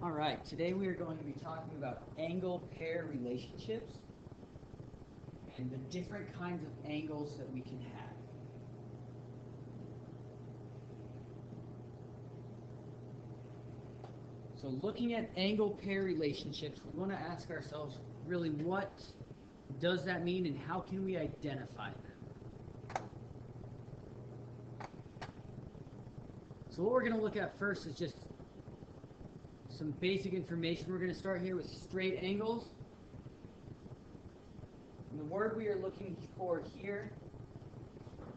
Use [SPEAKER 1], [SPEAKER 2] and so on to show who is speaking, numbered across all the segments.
[SPEAKER 1] All right, today we are going to be talking about angle pair relationships and the different kinds of angles that we can have. So looking at angle pair relationships, we want to ask ourselves really what does that mean and how can we identify them? So what we're going to look at first is just some basic information. We're going to start here with straight angles. And the word we are looking for here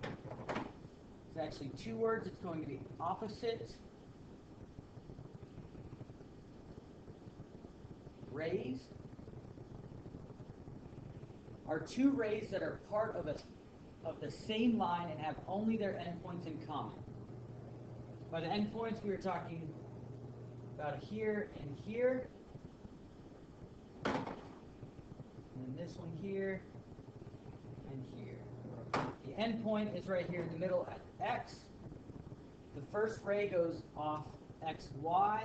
[SPEAKER 1] is actually two words. It's going to be opposite rays are two rays that are part of the same line and have only their endpoints in common. By the endpoints, we are talking about here and here, and then this one here and here. The endpoint is right here in the middle at x. The first ray goes off xy,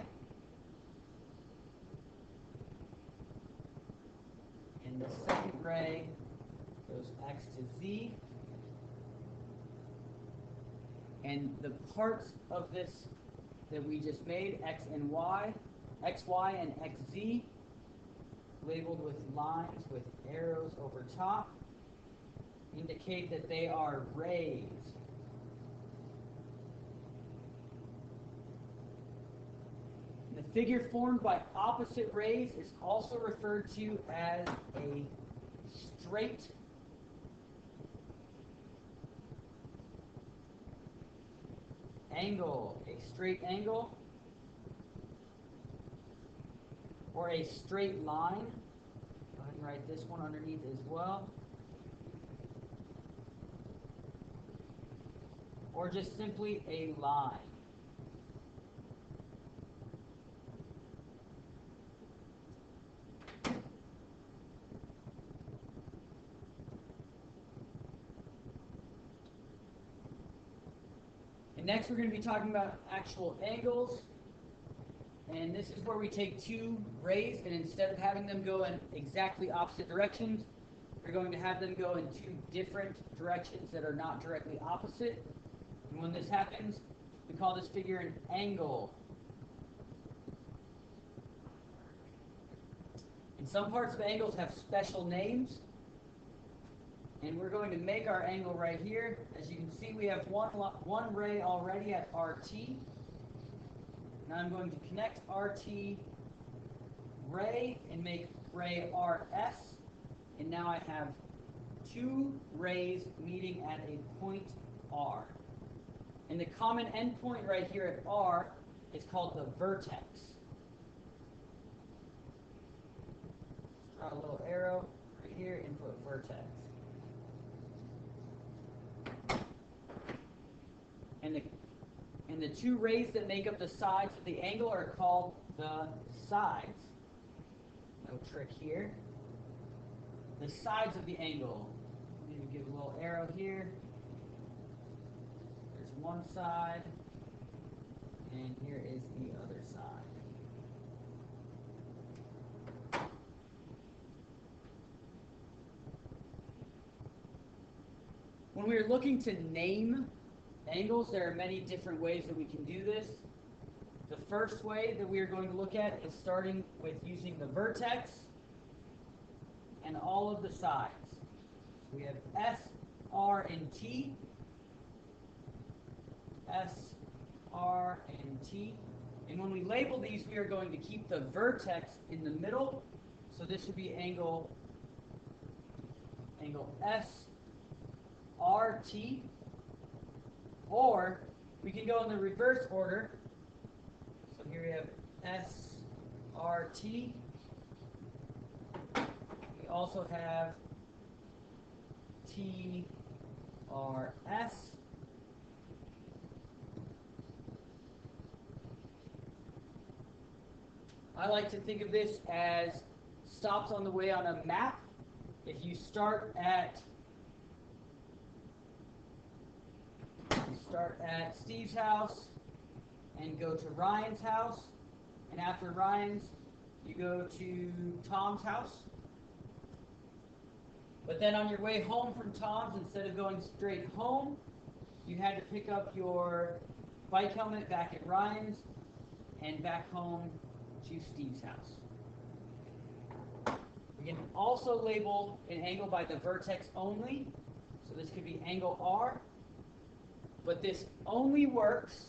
[SPEAKER 1] and the second ray goes x to z. And the parts of this that we just made, x and y, xy and xz, labeled with lines with arrows over top, indicate that they are rays. The figure formed by opposite rays is also referred to as a straight angle, or a straight line. Go ahead and write this one underneath as well. Or just simply a line. And next we're going to be talking about actual angles. And this is where we take two rays, and instead of having them go in exactly opposite directions, we're going to have them go in two different directions that are not directly opposite. And when this happens, we call this figure an angle. And some parts of angles have special names. And we're going to make our angle right here. As you can see, we have one ray already at RT. Now I'm going to connect RT ray and make ray RS. And now I have two rays meeting at a point R. And the common endpoint right here at R is called the vertex. Draw a little arrow right here and put vertex. And the two rays that make up the sides of the angle are called the sides. No trick here. The sides of the angle. I'm going to give a little arrow here. There's one side, and here is the other side. When we are looking to name angles, there are many different ways that we can do this. The first way that we are going to look at is starting with using the vertex and all of the sides. We have S, R, and T. S, R, and T. And when we label these, we are going to keep the vertex in the middle. So this would be angle S, R, T. Or we can go in the reverse order. So here we have S, R, T. We also have T, R, S. I like to think of this as stops on the way on a map. If you start at Steve's house and go to Ryan's house, and after Ryan's, you go to Tom's house. But then on your way home from Tom's, instead of going straight home, you had to pick up your bike helmet back at Ryan's and back home to Steve's house. We can also label an angle by the vertex only. So this could be angle R, but this only works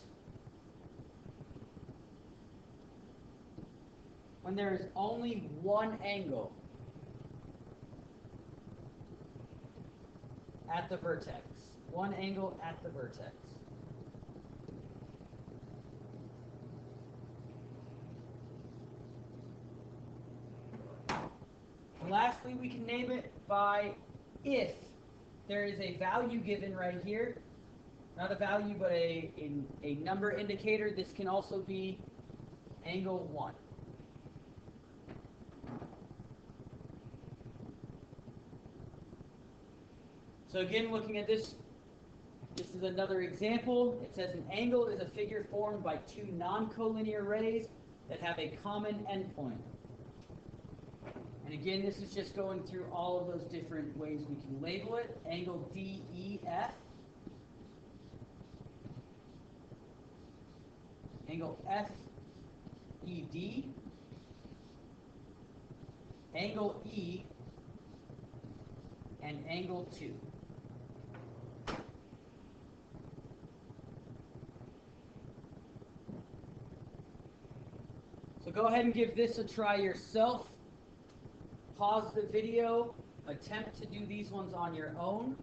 [SPEAKER 1] when there is only one angle at the vertex. One angle at the vertex. And lastly, we can name it by if there is a value given right here. Not a value, but a number indicator. This can also be angle 1. So again, looking at this, this is another example. It says an angle is a figure formed by two non-collinear rays that have a common endpoint. And again, this is just going through all of those different ways we can label it. Angle DEF. Angle FED. Angle E. And angle 2. So go ahead and give this a try yourself. Pause the video, attempt to do these ones on your own,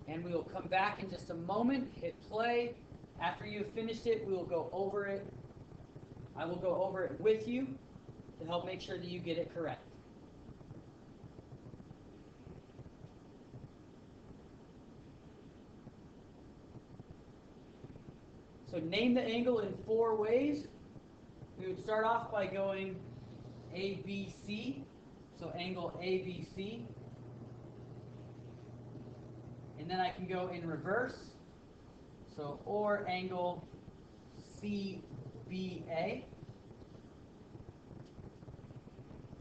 [SPEAKER 1] and we will come back in just a moment, hit play. After you've finished it, we will go over it. I will go over it with you to help make sure that you get it correct. So name the angle in 4 ways. We would start off by going ABC, so angle ABC. And then I can go in reverse, so or angle CBA.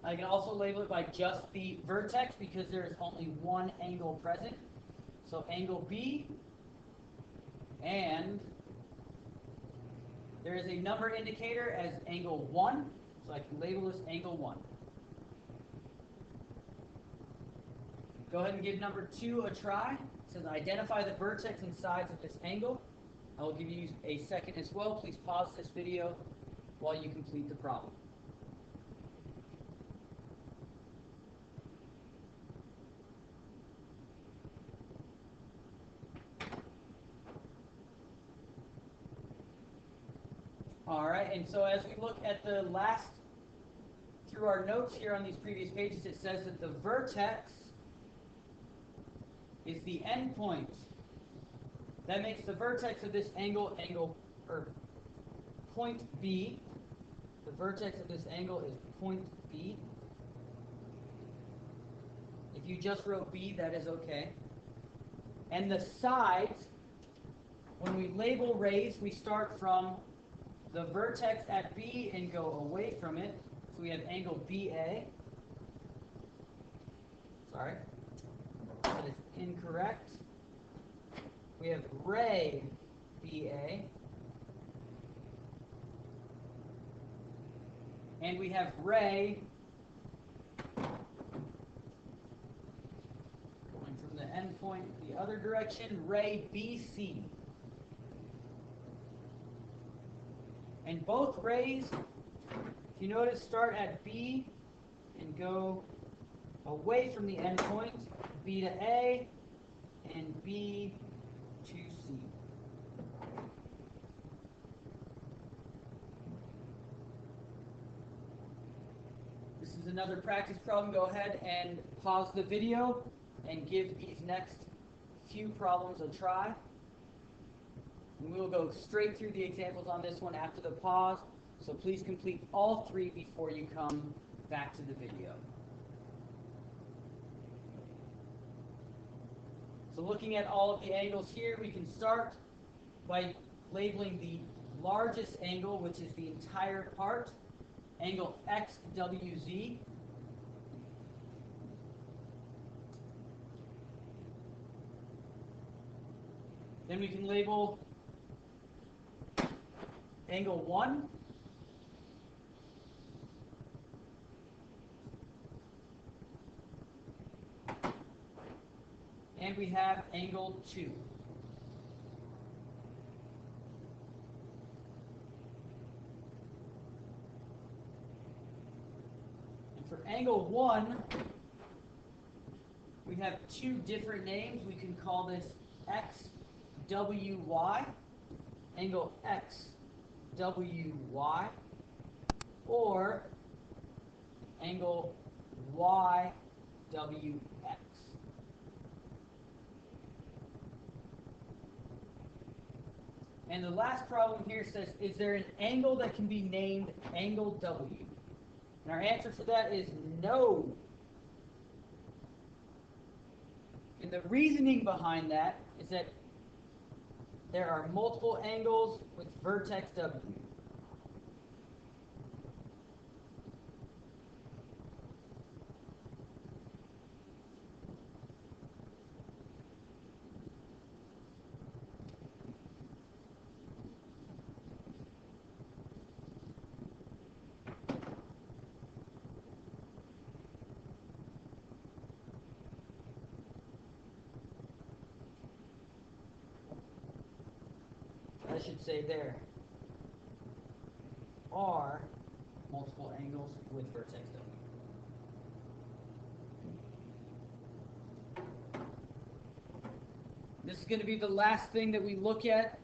[SPEAKER 1] I can also label it by just the vertex because there is only one angle present. So angle B, and there is a number indicator as angle 1, so I can label this angle 1. Go ahead and give number 2 a try. It says identify the vertex and sides of this angle. I will give you a second as well. Please pause this video while you complete the problem. All right, and so as we look at the last, through our notes here on these previous pages, it says that the vertex is the endpoint. That makes the vertex of this angle, or point B. The vertex of this angle is point B. If you just wrote B, that is okay. And the sides, when we label rays, we start from the vertex at B and go away from it. So we have angle BA. Sorry, that is incorrect. We have ray BA. And we have ray going from the endpoint the other direction, ray BC. And both rays, if you notice, start at B and go away from the endpoint, B to A and B to C. This is another practice problem. Go ahead and pause the video and give these next few problems a try. And we will go straight through the examples on this one after the pause, so please complete all 3 before you come back to the video. So looking at all of the angles here, we can start by labeling the largest angle, which is the entire part, angle XWZ. Then we can label angle 1. And we have angle 2. And for angle 1, we have two different names. We can call this XWY, angle XWY, or angle YWX. And the last problem here says, is there an angle that can be named angle W? And our answer to that is no. And the reasoning behind that is that there are multiple angles with vertex W. I should say there are multiple angles with vertex W. This is going to be the last thing that we look at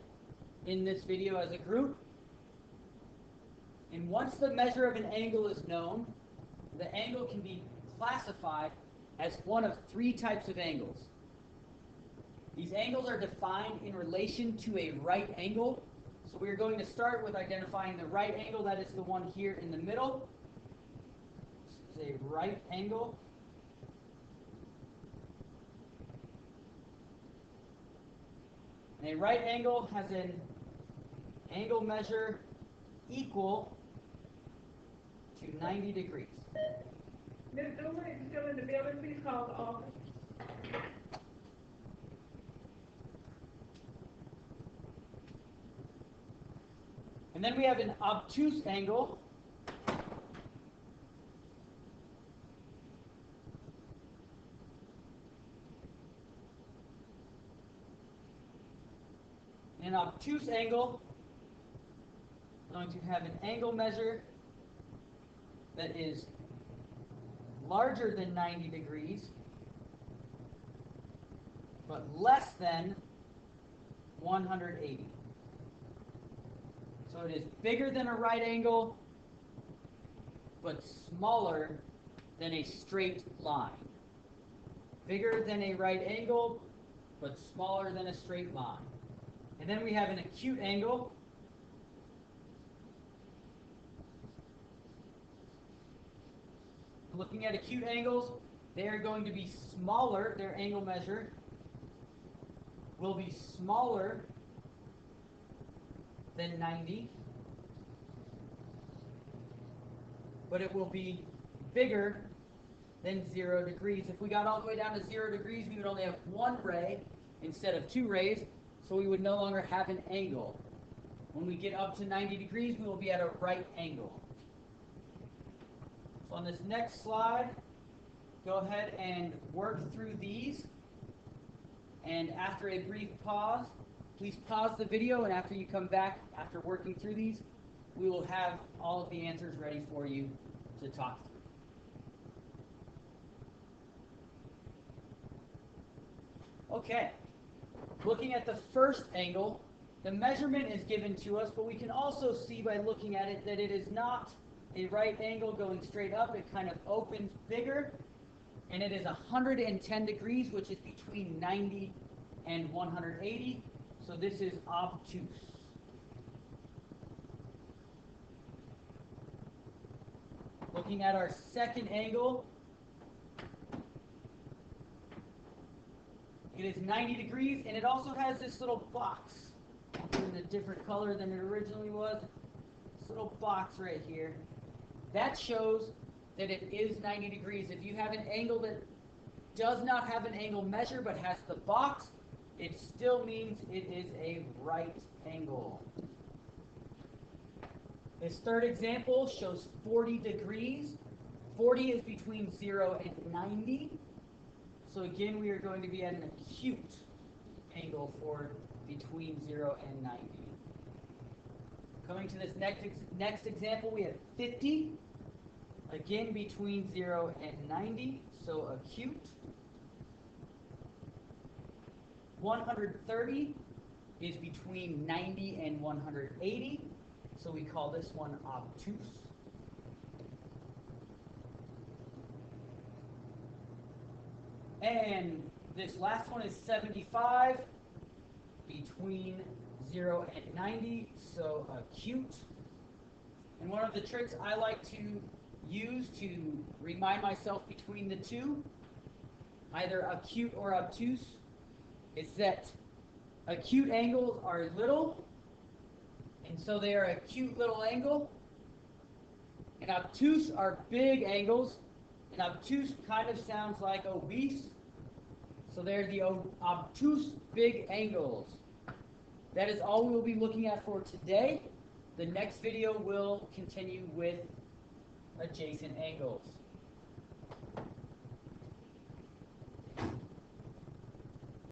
[SPEAKER 1] in this video as a group. And once the measure of an angle is known, the angle can be classified as one of three types of angles. These angles are defined in relation to a right angle. So we're going to start with identifying the right angle. That is the one here in the middle. This is a right angle. And a right angle has an angle measure equal to 90 degrees.
[SPEAKER 2] Ms. Doomer, is still in the building? Please call the office.
[SPEAKER 1] And then we have an obtuse angle. An obtuse angle is going to have an angle measure that is larger than 90 degrees, but less than 180. So it is bigger than a right angle, but smaller than a straight line. Bigger than a right angle, but smaller than a straight line. And then we have an acute angle. Looking at acute angles, they are going to be smaller. Their angle measure will be smaller than 90, but it will be bigger than 0 degrees. If we got all the way down to 0 degrees, we would only have one ray instead of two rays, so we would no longer have an angle. When we get up to 90 degrees, we will be at a right angle. So on this next slide, go ahead and work through these. And after a brief pause, please pause the video, and after you come back, after working through these, we will have all of the answers ready for you to talk through. Okay, looking at the first angle, the measurement is given to us, but we can also see by looking at it that it is not a right angle going straight up. It kind of opens bigger, and it is 110 degrees, which is between 90 and 180. So this is obtuse. Looking at our second angle, it is 90 degrees, and it also has this little box in a different color than it originally was. This little box right here, that shows that it is 90 degrees. If you have an angle that does not have an angle measure but has the box, it still means it is a right angle. This third example shows 40 degrees. 40 is between 0 and 90. So again, we are going to be at an acute angle for between 0 and 90. Coming to this next example, we have 50. Again, between 0 and 90, so acute. 130 is between 90 and 180, so we call this one obtuse. And this last one is 75, between 0 and 90, so acute. And one of the tricks I like to use to remind myself between the two, either acute or obtuse, is that acute angles are little, and so they are a cute little angle, and obtuse are big angles, and obtuse kind of sounds like obese, so they're the obtuse big angles. That is all we will be looking at for today. The next video will continue with adjacent angles.